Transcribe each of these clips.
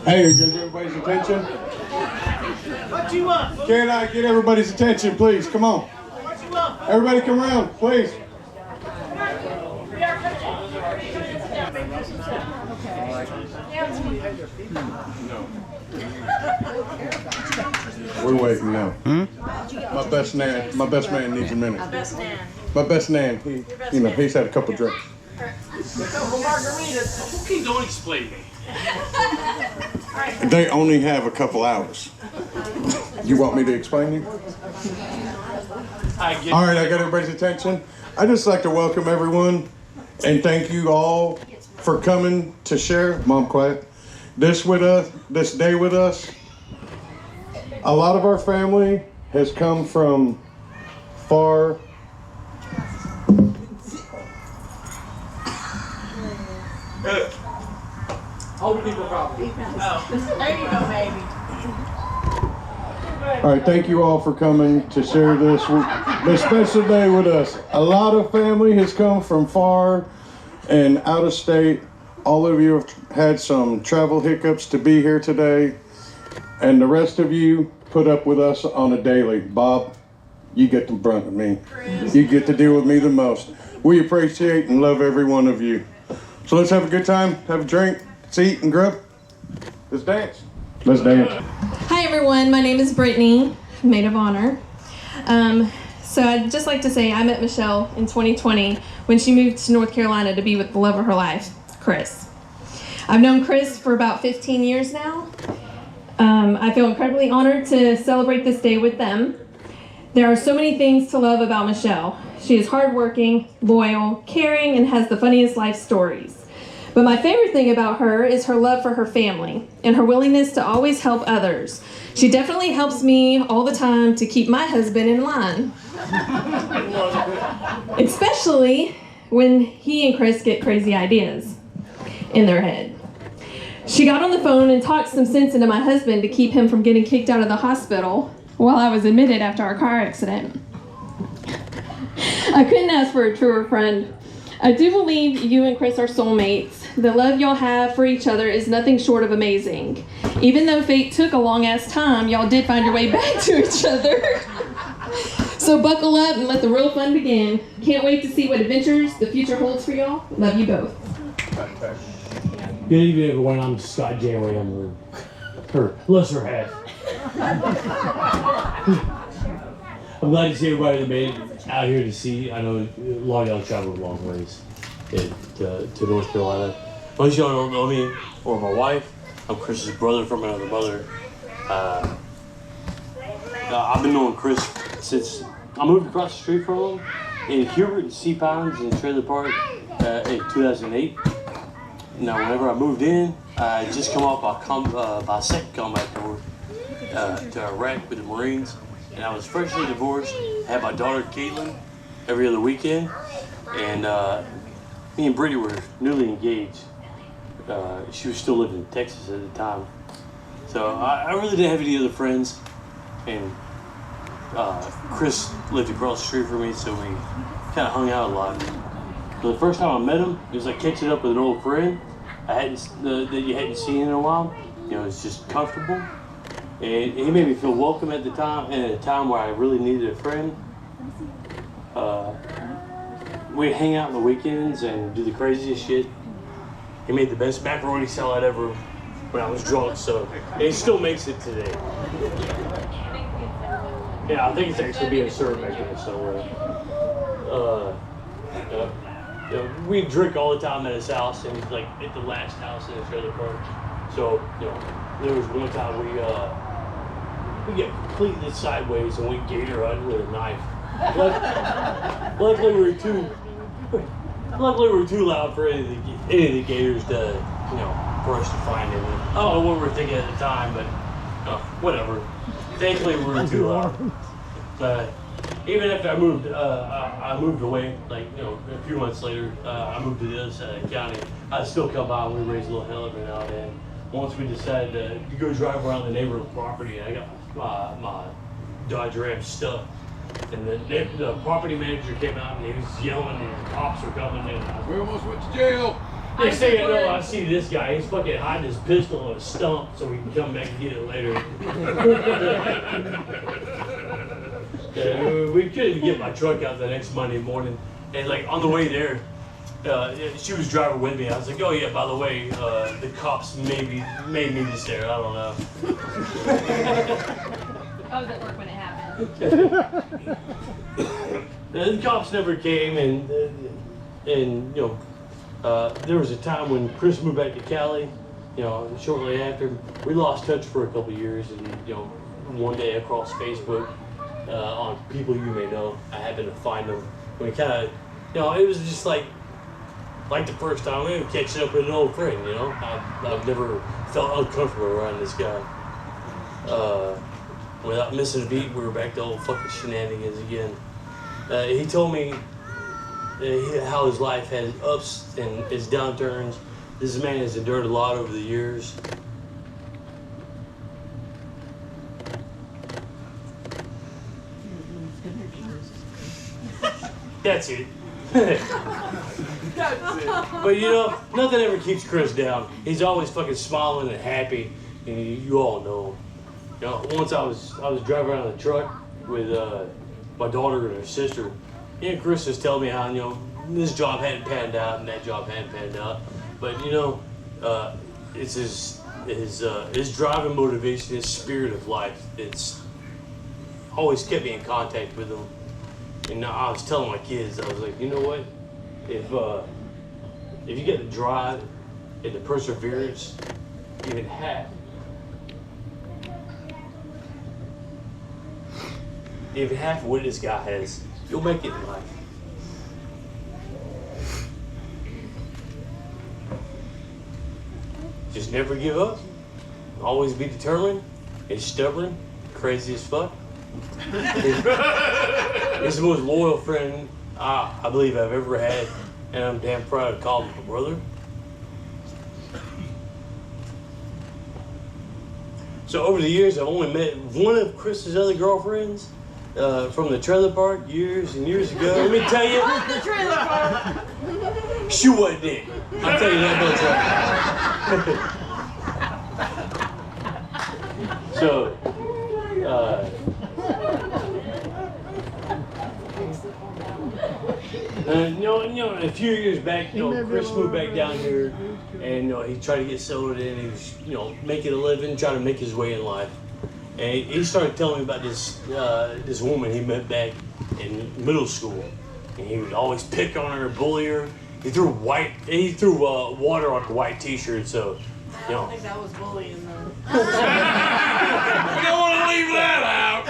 Hey, get everybody's attention. What you want? Can I get everybody's attention, please? Come on. What you want? Everybody come around, please. We're waiting now. My best man needs a minute. My best man, he's had a couple drinks. Couple margaritas. Okay, don't explain me. They only have a couple hours. You want me to explain you? All right, I got everybody's attention. I'd just like to welcome everyone and thank you all for coming to share, Mom, quiet, this day with us. A lot of our family has come from far. Old people probably. Oh, there you go, baby. All right, thank you all for coming to share this special day with us. A lot of family has come from far and out of state. All of you have had some travel hiccups to be here today, and the rest of you put up with us on a daily. Bob, you get the brunt of me. You get to deal with me the most. We appreciate and love every one of you. So let's have a good time, have a drink, let's eat and grub. Let's dance. Let's dance. Hi everyone, my name is Brittany, maid of honor. So I'd just like to say I met Michelle in 2020 when she moved to North Carolina to be with the love of her life, Chris. I've known Chris for about 15 years now. I feel incredibly honored to celebrate this day with them. There are so many things to love about Michelle. She is hardworking, loyal, caring, and has the funniest life stories. But my favorite thing about her is her love for her family and her willingness to always help others. She definitely helps me all the time to keep my husband in line. Especially when he and Chris get crazy ideas in their head. She got on the phone and talked some sense into my husband to keep him from getting kicked out of the hospital while I was admitted after our car accident. I couldn't ask for a truer friend. I do believe you and Chris are soulmates. The love y'all have for each other is nothing short of amazing. Even though fate took a long ass time, y'all did find your way back to each other. So buckle up and let the real fun begin. Can't wait to see what adventures the future holds for y'all. Love you both. Good evening, everyone. I'm Scott Janeway. I'm her lesser half. I'm glad to see everybody that made it out here to see. I know a lot of y'all traveled a long ways to North Carolina. Most of y'all don't know me or my wife. I'm Chris's brother from another mother. I've been knowing Chris since I moved across the street from him in Hubert and Sea Pines in Trailer Park in 2008. Now, whenever I moved in, I had just come off my second combat tour to Iraq with the Marines, and I was freshly divorced. I had my daughter Caitlin every other weekend, and me and Brittany were newly engaged. She was still living in Texas at the time, so I really didn't have any other friends, and Chris lived across the street from me, so we kind of hung out a lot. So the first time I met him, it was like catching up with an old friend that you hadn't seen in a while. You know, it's just comfortable. And he made me feel welcome at the time, and at a time where I really needed a friend. We'd hang out on the weekends and do the craziest shit. He made the best macaroni salad ever when I was drunk, so and he still makes it today. Yeah, I think it's actually being served back there somewhere. We drink all the time at his house, and like at the last house in the trailer park. So, there was one time we get completely sideways and went gator hunting with a knife. Luckily we were too loud for any of the gators to, for us to find him. I don't know what we were thinking at the time, but whatever. Thankfully we were too loud. But even after I moved away, a few months later, I moved to the other side of the county. I'd still come by and we raised a little hell every now and then. Once we decided to go drive around the neighborhood property, I got my Dodge Ram stuck. And the property manager came out and he was yelling and the cops were coming and we almost went to jail. Next thing I know, I see this guy. He's fucking hiding his pistol in a stump so he can come back and get it later. Yeah, we couldn't get my truck out the next Monday morning. And like on the way there, she was driving with me. I was like, oh yeah, by the way, the cops may meet us there. I don't know. I was at work when it happened. The cops never came, and you know, there was a time when Chris moved back to Cali. You know, shortly after, we lost touch for a couple of years, and you know, one day across Facebook, on people you may know, I happened to find them. We kind of, you know, it was just like the first time we were catching up with an old friend. You know, I've never felt uncomfortable around this guy. Without missing a beat, we were back to old fucking shenanigans again. He told me how his life has ups and its downturns. This man has endured a lot over the years. That's it. But you know, nothing ever keeps Chris down. He's always fucking smiling and happy, and you all know him. You know, once I was driving around the truck with my daughter and her sister, and Chris was telling me how, you know, this job hadn't panned out and that job hadn't panned out, but you know, it's his drive and motivation, his spirit of life. It's always kept me in contact with him. And I was telling my kids, I was like, you know what? If you get the drive and the perseverance, even half of what this guy has, you'll make it in life. Just never give up. Always be determined and stubborn, crazy as fuck. He's the most loyal friend I believe I've ever had, and I'm damn proud to call him my brother. So over the years, I've only met one of Chris's other girlfriends from the trailer park years and years ago. Let me tell you, The trailer park. she wasn't it. I'll tell you that much. So, you know, a few years back, you know, Chris moved back down here, and you know, he tried to get settled in. He was, you know, making a living, trying to make his way in life. And he started telling me about this woman he met back in middle school, and he would always pick on her, bully her. He threw water on her white T-shirt, so I don't think that was bullying though. we don't want to leave that out.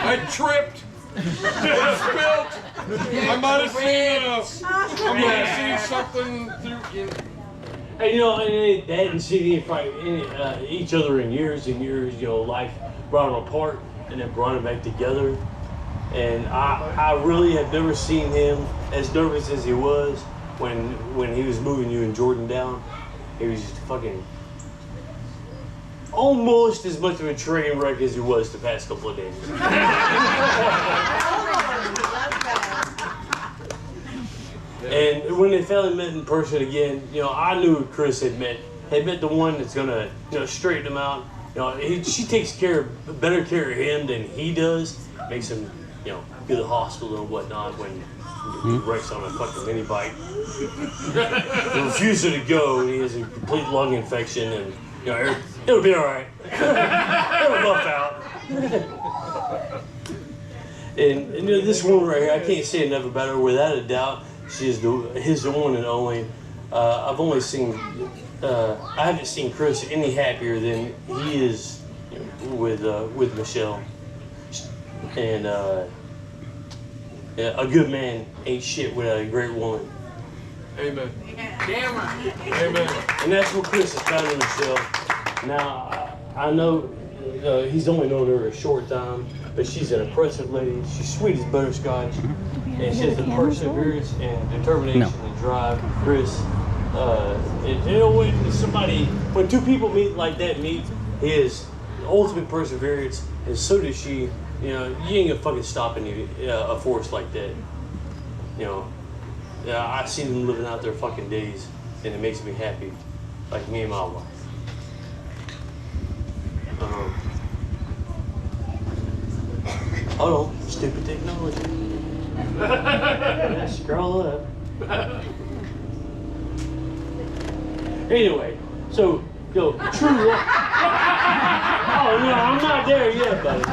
I tripped. I spilled. I might have seen something through. Hey, you know, and they hadn't seen each other in years and years. You know, life brought them apart and then brought them back together. And I really have never seen him as nervous as he was when he was moving you and Jordan down. He was just fucking almost as much of a train wreck as he was the past couple of days. And when they finally met in person again, you know, I knew Chris had met the one that's gonna, you know, straighten him out. You know, she takes better care of him than he does. Makes him, you know, go to the hospital and whatnot when he wrecks on a fucking mini bike. He refuses to go, and he has a complete lung infection, and you know, it'll be all right. It'll buff out. And you know, this woman right here, I can't say enough about her. Without a doubt, she is his one and only. I haven't seen Chris any happier than he is, you know, with Michelle. And yeah, a good man ain't shit without a great woman. Amen. Damn right. Amen. And that's what Chris has found in Michelle. Now, I know he's only known her a short time, but she's an impressive lady. She's sweet as butterscotch, and she has the perseverance and determination and drive. Chris, and, you know, when two people meet, he has ultimate perseverance, and so does she. You know, you ain't gonna fucking stop a force like that. You know, Yeah, I see them living out their fucking days, and it makes me happy, like me and my wife. Hold on, stupid technology. Yeah, scroll up. Anyway, so, yo, true love. Oh no, I'm not there yet, buddy.